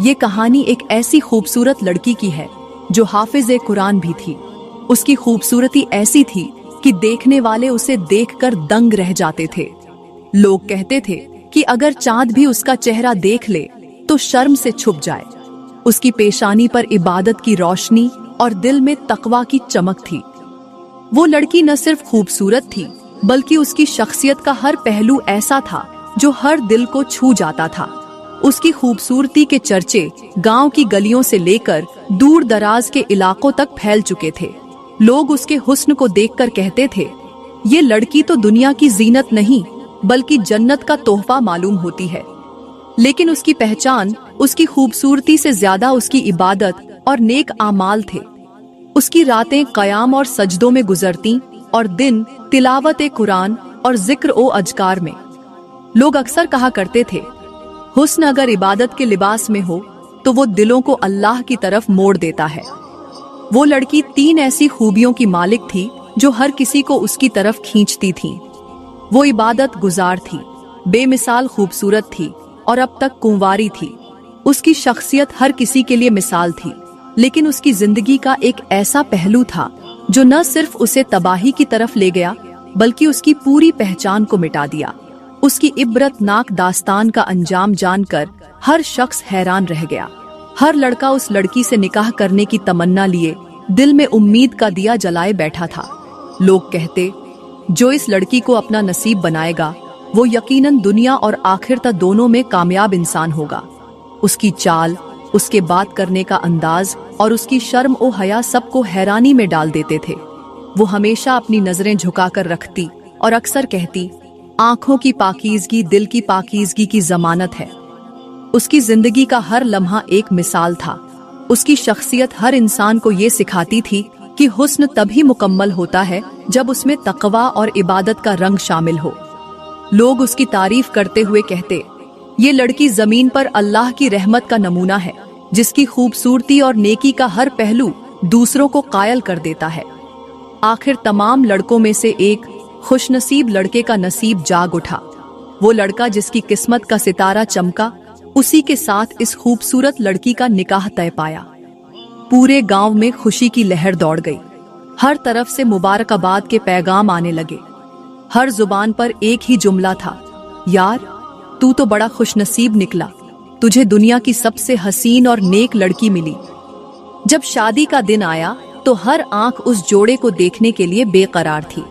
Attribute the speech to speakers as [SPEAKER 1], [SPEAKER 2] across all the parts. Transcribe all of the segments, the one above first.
[SPEAKER 1] ये कहानी एक ऐसी खूबसूरत लड़की की है जो हाफिज कुरान भी थी। उसकी खूबसूरती ऐसी थी कि देखने वाले उसे देखकर दंग रह जाते थे। लोग कहते थे कि अगर चांद भी उसका चेहरा देख ले तो शर्म से छुप जाए। उसकी पेशानी पर इबादत की रोशनी और दिल में तकवा की चमक थी। वो लड़की न सिर्फ खूबसूरत थी बल्कि उसकी शख्सियत का हर पहलू ऐसा था जो हर दिल को छू जाता था। उसकी खूबसूरती के चर्चे गांव की गलियों से लेकर दूर दराज के इलाकों तक फैल चुके थे। लोग उसके हुस्न को देखकर कहते थे, ये लड़की तो दुनिया की जीनत नहीं बल्कि जन्नत का तोहफा मालूम होती है। लेकिन उसकी पहचान उसकी खूबसूरती से ज्यादा उसकी इबादत और नेक आमाल थे। उसकी रातें क़याम और सजदों में गुजरती और दिन तिलावत कुरान और जिक्र ओ अजकार में। लोग अक्सर कहा करते थे, हुस्न अगर इबादत के लिबास में हो तो वो दिलों को अल्लाह की तरफ मोड़ देता है। वो लड़की 3 ऐसी खूबियों की मालिक थी जो हर किसी को उसकी तरफ खींचती थीं। वो इबादत गुजार थी, बेमिसाल खूबसूरत थी और अब तक कुंवारी थी। उसकी शख्सियत हर किसी के लिए मिसाल थी, लेकिन उसकी जिंदगी का एक ऐसा पहलू था जो न सिर्फ उसे तबाही की तरफ ले गया बल्कि उसकी पूरी पहचान को मिटा दिया। उसकी इबरतनाक दास्तान का अंजाम जानकर हर शख्स हैरान रह गया। हर लड़का उस लड़की से निकाह करने की तमन्ना लिए दिल में उम्मीद का दिया जलाए बैठा था। लोग कहते, जो इस लड़की को अपना नसीब बनाएगा वो यकीनन दुनिया और आखिरत दोनों में कामयाब इंसान होगा। उसकी चाल, उसके बात करने का अंदाज और उसकी शर्म ओ हया सबको हैरानी में डाल देते थे। वो हमेशा अपनी नजरें झुकाकर रखती और अक्सर कहती, आंखों की पाकीज़गी दिल की पाकीज़गी की जमानत है। उसकी जिंदगी का हर लम्हा एक मिसाल था। उसकी शख्सियत हर इंसान को ये सिखाती थी कि हुस्न तभी मुकम्मल होता है जब उसमें तकवा और इबादत का रंग शामिल हो। लोग उसकी तारीफ करते हुए कहते, ये लड़की जमीन पर अल्लाह की रहमत का नमूना है, जिसकी खूबसूरती और नेकी का हर पहलू दूसरों को कायल कर देता है। आखिर तमाम लड़कों में से एक खुशनसीब लड़के का नसीब जाग उठा। वो लड़का जिसकी किस्मत का सितारा चमका, उसी के साथ इस खूबसूरत लड़की का निकाह तय पाया। पूरे गांव में खुशी की लहर दौड़ गई। हर तरफ से मुबारकबाद के पैगाम आने लगे। हर जुबान पर एक ही जुमला था, यार तू तो बड़ा खुशनसीब निकला, तुझे दुनिया की सबसे हसीन और नेक लड़की मिली। जब शादी का दिन आया तो हर आंख उस जोड़े को देखने के लिए बेकरार थी।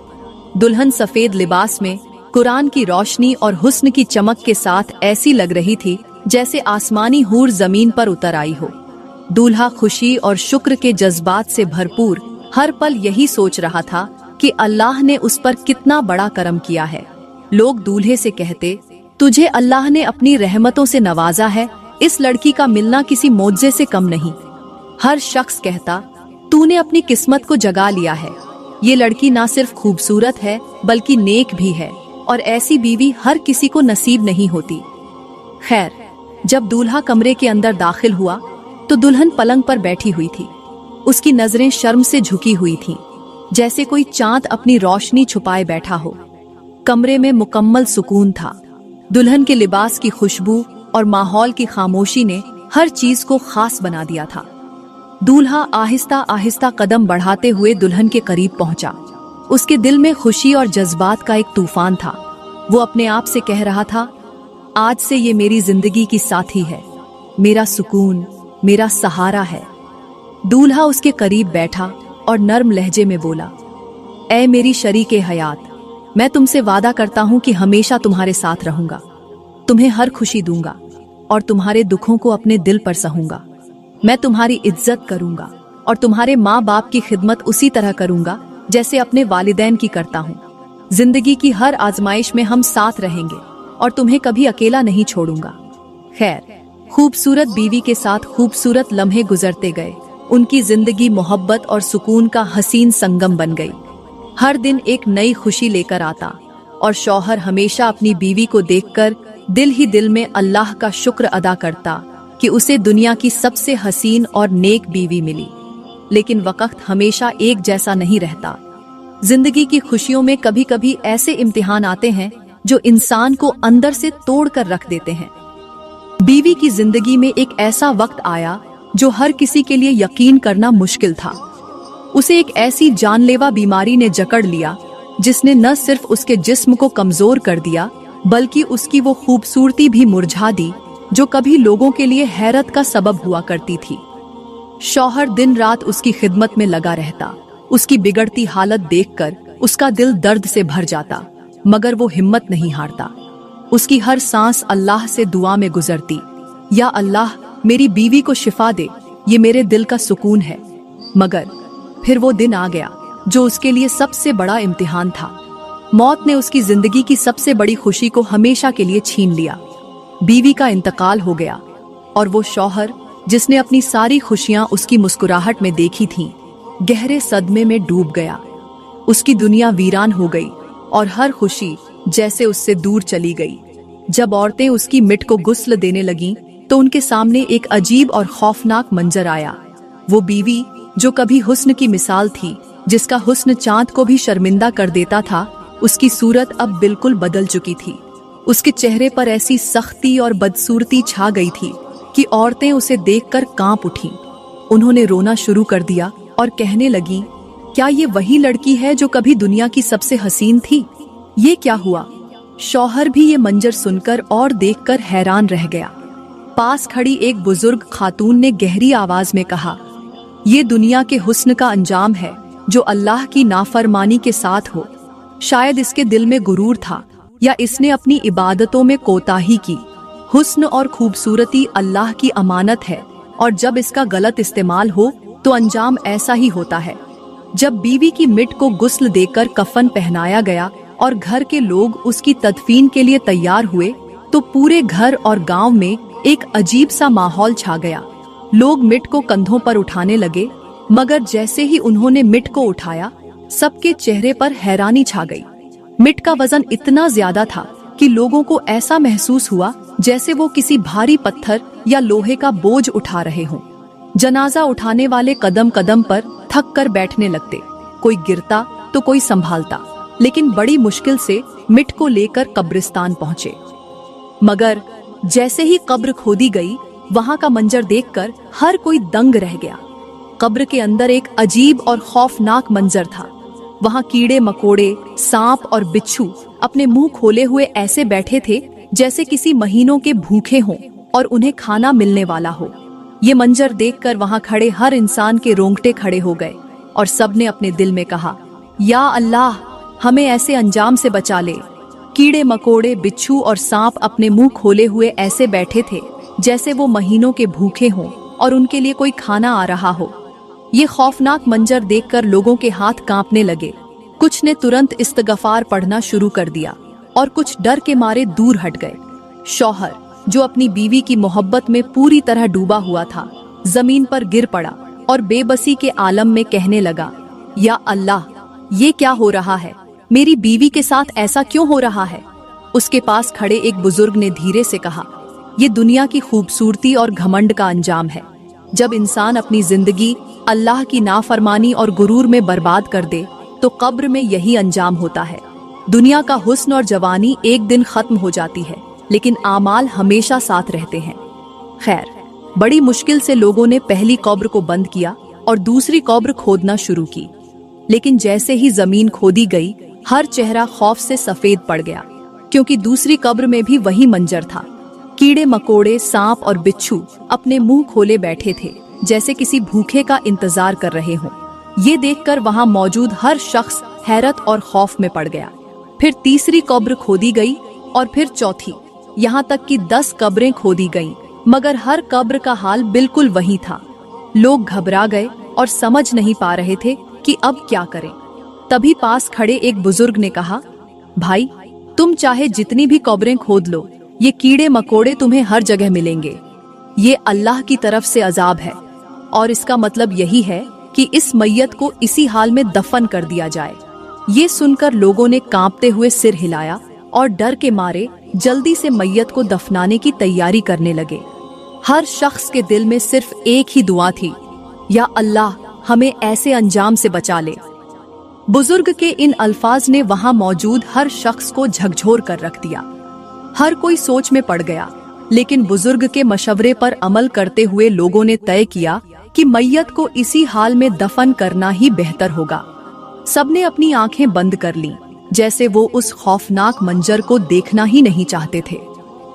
[SPEAKER 1] दुल्हन सफेद लिबास में कुरान की रोशनी और हुस्न की चमक के साथ ऐसी लग रही थी जैसे आसमानी हूर जमीन पर उतर आई हो। दूल्हा खुशी और शुक्र के जज्बात से भरपूर हर पल यही सोच रहा था कि अल्लाह ने उस पर कितना बड़ा करम किया है। लोग दूल्हे से कहते, तुझे अल्लाह ने अपनी रहमतों से नवाजा है, इस लड़की का मिलना किसी मोज़े से कम नहीं। हर शख्स कहता, तूने अपनी किस्मत को जगा लिया है, ये लड़की ना सिर्फ खूबसूरत है बल्कि नेक भी है और ऐसी बीवी हर किसी को नसीब नहीं होती। खैर, जब दूल्हा कमरे के अंदर दाखिल हुआ तो दुल्हन पलंग पर बैठी हुई थी। उसकी नजरें शर्म से झुकी हुई थीं, जैसे कोई चांद अपनी रोशनी छुपाए बैठा हो। कमरे में मुकम्मल सुकून था। दुल्हन के लिबास की खुशबू और माहौल की खामोशी ने हर चीज को खास बना दिया था। दूल्हा आहिस्ता आहिस्ता कदम बढ़ाते हुए दुल्हन के करीब पहुंचा। उसके दिल में खुशी और जज्बात का एक तूफान था। वो अपने आप से कह रहा था, आज से ये मेरी जिंदगी की साथी है, मेरा सुकून, मेरा सहारा है। दूल्हा उसके करीब बैठा और नर्म लहजे में बोला, ऐ मेरी शरीके हयात, मैं तुमसे वादा करता हूँ कि हमेशा तुम्हारे साथ रहूंगा, तुम्हें हर खुशी दूंगा और तुम्हारे दुखों को अपने दिल पर सहूंगा। मैं तुम्हारी इज्जत करूंगा और तुम्हारे माँ बाप की खिदमत उसी तरह करूंगा जैसे अपने वालिदैन की करता हूँ। जिंदगी की हर आजमाइश में हम साथ रहेंगे और तुम्हें कभी अकेला नहीं छोड़ूंगा। खैर, खूबसूरत बीवी के साथ खूबसूरत लम्हे गुजरते गए। उनकी जिंदगी मोहब्बत और सुकून का हसीन संगम बन गई। हर दिन एक नई खुशी लेकर आता और शौहर हमेशा अपनी बीवी को देखकर दिल ही दिल में अल्लाह का शुक्र अदा करता कि उसे दुनिया की सबसे हसीन और नेक बीवी मिली। लेकिन वक्त हमेशा एक जैसा नहीं रहता। जिंदगी की खुशियों में कभी कभी ऐसे इम्तिहान आते हैं जो इंसान को अंदर से तोड़ कर रख देते हैं। बीवी की जिंदगी में एक ऐसा वक्त आया जो हर किसी के लिए यकीन करना मुश्किल था। उसे एक ऐसी जानलेवा बीमारी ने जकड़ लिया जिसने न सिर्फ उसके जिस्म को कमजोर कर दिया बल्कि उसकी वो खूबसूरती भी मुरझा दी जो कभी लोगों के लिए हैरत का सबब हुआ करती थी। शौहर दिन रात उसकी खिदमत में लगा रहता। उसकी बिगड़ती हालत देखकर उसका दिल दर्द से भर जाता, मगर वो हिम्मत नहीं हारता। उसकी हर सांस अल्लाह से दुआ में गुजरती, या अल्लाह मेरी बीवी को शिफा दे, ये मेरे दिल का सुकून है। मगर फिर वो दिन आ गया जो उसके लिए सबसे बड़ा इम्तिहान था। मौत ने उसकी जिंदगी की सबसे बड़ी खुशी को हमेशा के लिए छीन लिया। बीवी का इंतकाल हो गया और वो शौहर जिसने अपनी सारी खुशियां उसकी मुस्कुराहट में देखी थीं, गहरे सदमे में डूब गया। उसकी दुनिया वीरान हो गई और हर खुशी जैसे उससे दूर चली गई। जब औरतें उसकी मिट को गुस्ल देने लगीं, तो उनके सामने एक अजीब और खौफनाक मंजर आया। वो बीवी जो कभी हुस्न की मिसाल थी, जिसका हुस्न चांद को भी शर्मिंदा कर देता था, उसकी सूरत अब बिल्कुल बदल चुकी थी। उसके चेहरे पर ऐसी सख्ती और बदसूरती छा गई थी कि औरतें उसे देखकर कांप उठीं। उन्होंने रोना शुरू कर दिया और कहने लगी, क्या ये वही लड़की है जो कभी दुनिया की सबसे हसीन थी? ये क्या हुआ? शौहर भी ये मंजर सुनकर और देखकर हैरान रह गया। पास खड़ी एक बुजुर्ग खातून ने गहरी आवाज में कहा, ये दुनिया के हुस्न का अंजाम है जो अल्लाह की नाफरमानी के साथ हो। शायद इसके दिल में गुरूर था या इसने अपनी इबादतों में कोताही की। हुस्न और खूबसूरती अल्लाह की अमानत है और जब इसका गलत इस्तेमाल हो तो अंजाम ऐसा ही होता है। जब बीवी की मिट को गुस्ल देकर कफन पहनाया गया और घर के लोग उसकी तदफीन के लिए तैयार हुए, तो पूरे घर और गांव में एक अजीब सा माहौल छा गया। लोग मिट को कंधों पर उठाने लगे, मगर जैसे ही उन्होंने मिट को उठाया, सबके चेहरे पर हैरानी छा गई। मिट का वजन इतना ज्यादा था कि लोगों को ऐसा महसूस हुआ जैसे वो किसी भारी पत्थर या लोहे का बोझ उठा रहे हों। जनाजा उठाने वाले कदम कदम पर थक कर बैठने लगते, कोई गिरता तो कोई संभालता, लेकिन बड़ी मुश्किल से मिट को लेकर कब्रिस्तान पहुंचे। मगर जैसे ही कब्र खोदी गई, वहां का मंजर देखकर हर कोई दंग रह गया। कब्र के अंदर एक अजीब और खौफनाक मंजर था। वहां कीड़े मकोड़े, सांप और बिच्छू अपने मुंह खोले हुए ऐसे बैठे थे जैसे किसी महीनों के भूखे हों और उन्हें खाना मिलने वाला हो। ये मंजर देखकर वहां खड़े हर इंसान के रोंगटे खड़े हो गए और सबने अपने दिल में कहा, या अल्लाह हमें ऐसे अंजाम से बचा ले। कीड़े मकोड़े, बिच्छू और सांप अपने मुंह खोले हुए ऐसे बैठे थे जैसे वो महीनों के भूखे हों और उनके लिए कोई खाना आ रहा हो। ये खौफनाक मंजर देखकर लोगों के हाथ कांपने लगे। कुछ ने तुरंत इस्तगफार पढ़ना शुरू कर दिया और कुछ डर के मारे दूर हट गए। शौहर जो अपनी बीवी की मोहब्बत में पूरी तरह डूबा हुआ था, जमीन पर गिर पड़ा और बेबसी के आलम में कहने लगा, या अल्लाह ये क्या हो रहा है? मेरी बीवी के साथ ऐसा क्यों हो रहा है? उसके पास खड़े एक बुजुर्ग ने धीरे से कहा, ये दुनिया की खूबसूरती और घमंड का अंजाम है। जब इंसान अपनी जिंदगी अल्लाह की नाफरमानी और गुरूर में बर्बाद कर दे, तो कब्र में यही अंजाम होता है। दुनिया का हुस्न और जवानी एक दिन खत्म हो जाती है, लेकिन आमाल हमेशा साथ रहते हैं। खैर, बड़ी मुश्किल से लोगों ने पहली कब्र को बंद किया और दूसरी कब्र खोदना शुरू की। लेकिन जैसे ही जमीन खोदी गई, हर चेहरा खौफ से सफेद पड़ गया, क्योंकि दूसरी कब्र में भी वही मंजर था। कीड़े मकोड़े, सांप और बिच्छू अपने मुंह खोले बैठे थे जैसे किसी भूखे का इंतजार कर रहे हों। ये देखकर वहां मौजूद हर शख्स हैरत और खौफ में पड़ गया। फिर तीसरी कब्र खोदी गई और फिर चौथी, यहाँ तक कि 10 कब्रें खोदी गईं, मगर हर कब्र का हाल बिल्कुल वही था। लोग घबरा गए और समझ नहीं पा रहे थे कि अब क्या करें। तभी पास खड़े एक बुजुर्ग ने कहा, भाई तुम चाहे जितनी भी कब्रें खोद लो, ये कीड़े मकोड़े तुम्हें हर जगह मिलेंगे। ये अल्लाह की तरफ से अजाब है और इसका मतलब यही है कि इस मैयत को इसी हाल में दफन कर दिया जाए। ये सुनकर लोगों ने कांपते हुए सिर हिलाया और डर के मारे जल्दी से मैयत को दफनाने की तैयारी करने लगे। हर शख्स के दिल में सिर्फ एक ही दुआ थी, या अल्लाह हमें ऐसे अंजाम से बचा ले। बुजुर्ग के इन अल्फाज ने वहां मौजूद हर शख्स को झकझोर कर रख दिया। हर कोई सोच में पड़ गया। लेकिन बुजुर्ग के मशवरे पर अमल करते हुए लोगों ने तय किया कि मैयत को इसी हाल में दफन करना ही बेहतर होगा। सबने अपनी आंखें बंद कर लीं, जैसे वो उस खौफनाक मंजर को देखना ही नहीं चाहते थे।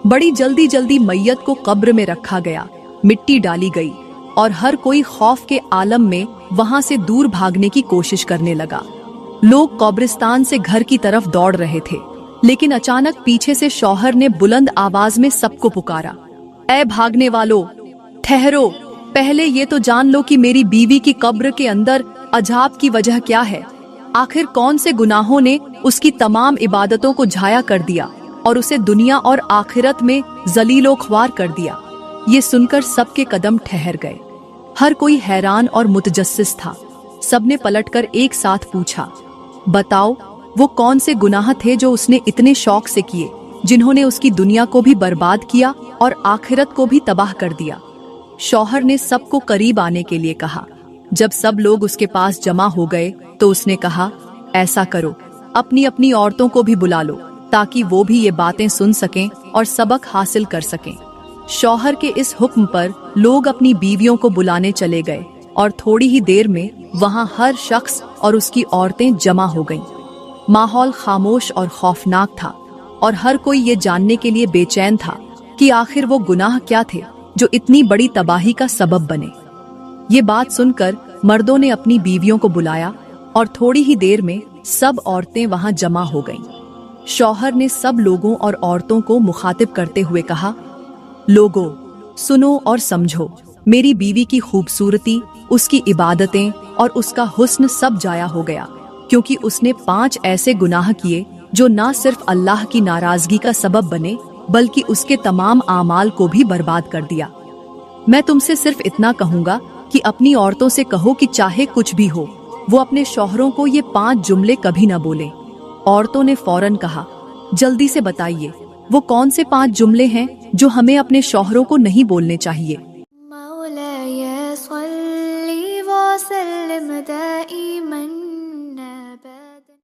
[SPEAKER 1] बड़ी जल्दी जल्दी मैयत को कब्र में रखा गया, मिट्टी डाली गई और हर कोई खौफ के आलम में वहां से दूर भागने की कोशिश करने लगा। लोग कब्रिस्तान से घर की तरफ दौड़ रहे थे, लेकिन अचानक पीछे से शौहर ने बुलंद आवाज में सबको पुकारा, ऐ भागने वालों, ठहरो, पहले ये तो जान लो कि मेरी बीवी की कब्र के अंदर अजाब की वजह क्या है। आखिर कौन से गुनाहों ने उसकी तमाम इबादतों को झाया कर दिया और उसे दुनिया और आखिरत में जलीलो ख्वार कर दिया। ये सुनकर सबके कदम ठहर गए। हर कोई हैरान और मुतजस्सिस था। सबने पलटकर एक साथ पूछा, बताओ वो कौन से गुनाह थे जो उसने इतने शौक से किए, जिन्होंने उसकी दुनिया को भी बर्बाद किया और आखिरत को भी तबाह कर दिया। शौहर ने सबको करीब आने के लिए कहा। जब सब लोग उसके पास जमा हो गए तो उसने कहा, ऐसा करो, अपनी अपनी औरतों को भी बुला लो ताकि वो भी ये बातें सुन सकें और सबक हासिल कर सकें। शौहर के इस हुक्म पर लोग अपनी बीवियों को बुलाने चले गए और थोड़ी ही देर में वहां हर शख्स और उसकी औरतें जमा हो गईं। माहौल खामोश और खौफनाक था और हर कोई ये जानने के लिए बेचैन था कि आखिर वो गुनाह क्या थे जो इतनी बड़ी तबाही का सबब बने। ये बात सुनकर मर्दों ने अपनी बीवियों को बुलाया और थोड़ी ही देर में सब औरतें वहां जमा हो गईं। शौहर ने सब लोगों और औरतों को मुखातिब करते हुए कहा, लोगों, सुनो और समझो, मेरी बीवी की खूबसूरती, उसकी इबादतें और उसका हुस्न सब जाया हो गया, क्योंकि उसने 5 ऐसे गुनाह किए जो ना सिर्फ अल्लाह की नाराजगी का सबब बने बल्कि उसके तमाम आमाल को भी बर्बाद कर दिया। मैं तुमसे सिर्फ इतना कहूंगा कि अपनी औरतों से कहो कि चाहे कुछ भी हो, वो अपने शौहरों को ये 5 जुमले कभी न बोले। औरतों ने फौरन कहा, जल्दी से बताइए, वो कौन से 5 जुमले हैं जो हमें अपने शौहरों को नहीं बोलने चाहिए।
[SPEAKER 2] मौलाया सल्ली व सल्लिम दाइमन